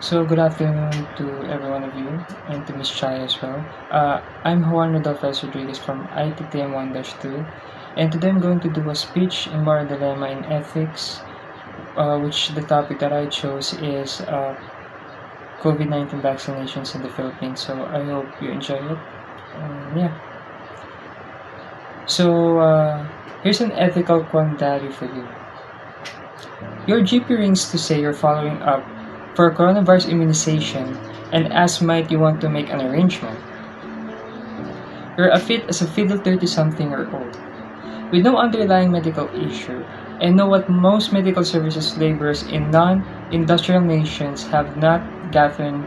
So good afternoon to every one of you and to Miss Chai as well. I'm Juan Rodolfo Rodriguez from ITTM 1-2, and today I'm going to do a speech in moral dilemma in ethics, which the topic that I chose is COVID-19 vaccinations in the Philippines. So I hope you enjoy it. Yeah. So here's an ethical quandary for you. Your GP rings to say you're following up for coronavirus immunization and as might you want to make an arrangement. You're fit as a fiddle 30-something-year-old with no underlying medical issue and know what most medical services laborers in non-industrial nations have not gotten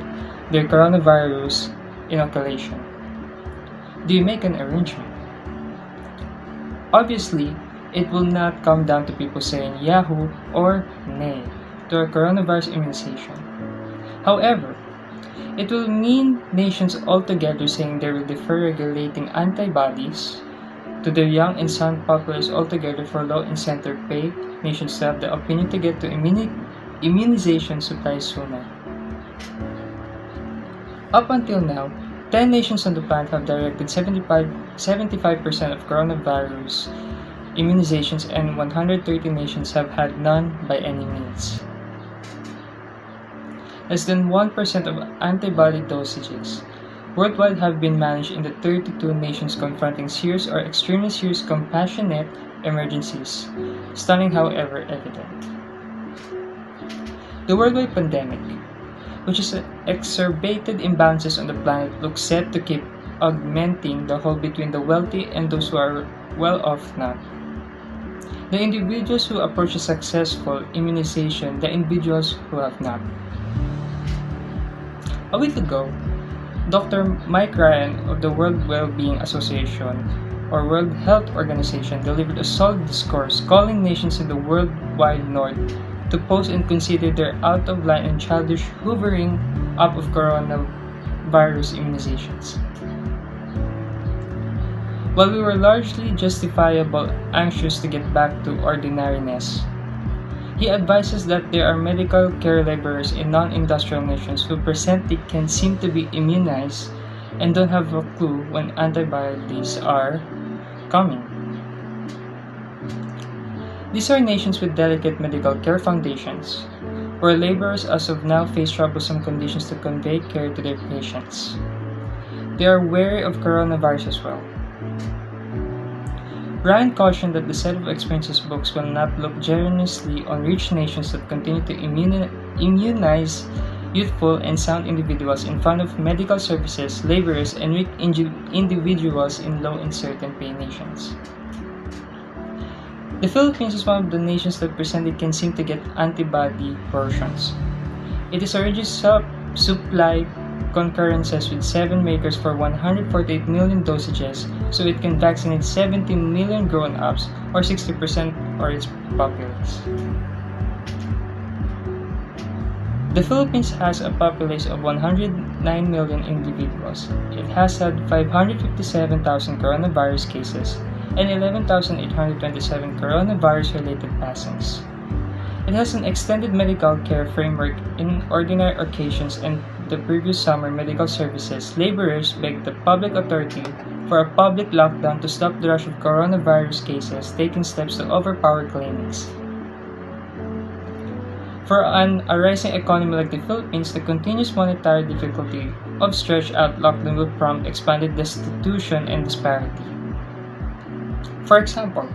their coronavirus inoculation. Do you make an arrangement? Obviously, it will not come down to people saying Yahoo or nay to a coronavirus immunization. However, it will mean nations altogether saying they will defer regulating antibodies to their young and sound populace altogether for low incentive pay nations to have the opinion to get to immunization supplies sooner. Up until now, 10 nations on the planet have directed 75% of coronavirus immunizations and 130 nations have had none by any means. Less than 1% of antibody dosages worldwide have been managed in the 32 nations confronting serious or extremely serious compassionate emergencies, stunning however evident. The worldwide pandemic, which has exacerbated imbalances on the planet, looks set to keep augmenting the hole between the wealthy and those who are well off not. The individuals who approach a successful immunization, the individuals who have not. A week ago, Dr. Mike Ryan of the World Wellbeing Association or World Health Organization delivered a solid discourse calling nations in the worldwide north to pause and consider their out-of-line and childish hoovering up of coronavirus immunizations. While we were largely justifiable anxious to get back to ordinariness, he advises that there are medical care laborers in non-industrial nations who presently can seem to be immunized and don't have a clue when antibodies are coming. These are nations with delicate medical care foundations, where laborers as of now face troublesome conditions to convey care to their patients. They are wary of coronavirus as well. Ryan cautioned that the set of experiences books will not look generously on rich nations that continue to immunize youthful and sound individuals in front of medical services, laborers, and weak individuals in low and certain pay nations. The Philippines is one of the nations that presently can seem to get antibody portions. It is already supplied concurrences with 7 makers for 148 million dosages so it can vaccinate 70 million grown-ups or 60% of its populace. The Philippines has a population of 109 million individuals. It has had 557,000 coronavirus cases and 11,827 coronavirus-related passings. It has an extended medical care framework in ordinary occasions, and the previous summer medical services laborers begged the public authority for a public lockdown to stop the rush of coronavirus cases, taking steps to overpower clinics. For a rising economy like the Philippines, the continuous monetary difficulty of stretched out lockdown will prompt expanded destitution and disparity. For example,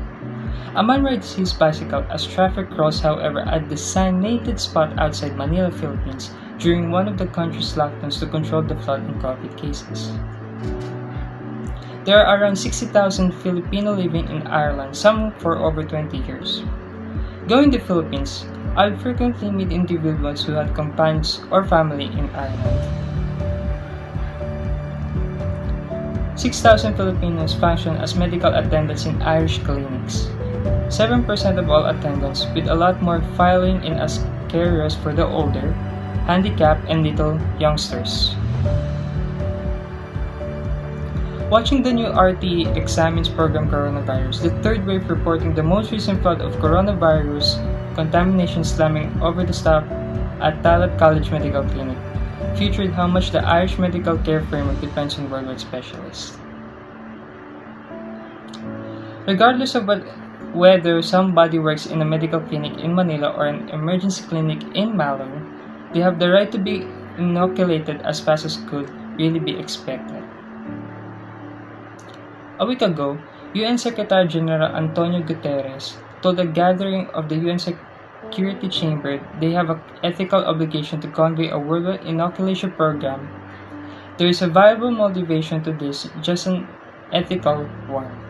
a man rides his bicycle as traffic crossed, however, at a designated spot outside Manila, Philippines, during one of the country's lockdowns to control the flood in COVID cases. There are around 60,000 Filipino living in Ireland, some for over 20 years. Going to the Philippines, I frequently meet individuals who had companions or family in Ireland. 6,000 Filipinos function as medical attendants in Irish clinics. 7% of all attendants, with a lot more filing in as carriers for the older, handicapped, and little youngsters. Watching the new RT Examines program coronavirus, the third wave reporting the most recent flood of coronavirus contamination slamming over the at Talat College Medical Clinic featured how much the Irish medical care framework depends on worldwide specialists. Regardless of whether somebody works in a medical clinic in Manila or an emergency clinic in Malur, they have the right to be inoculated as fast as could really be expected. A week ago, UN Secretary General Antonio Guterres told a gathering of the UN Security Chamber they have an ethical obligation to convey a worldwide inoculation program. There is a viable motivation to this, just an ethical one.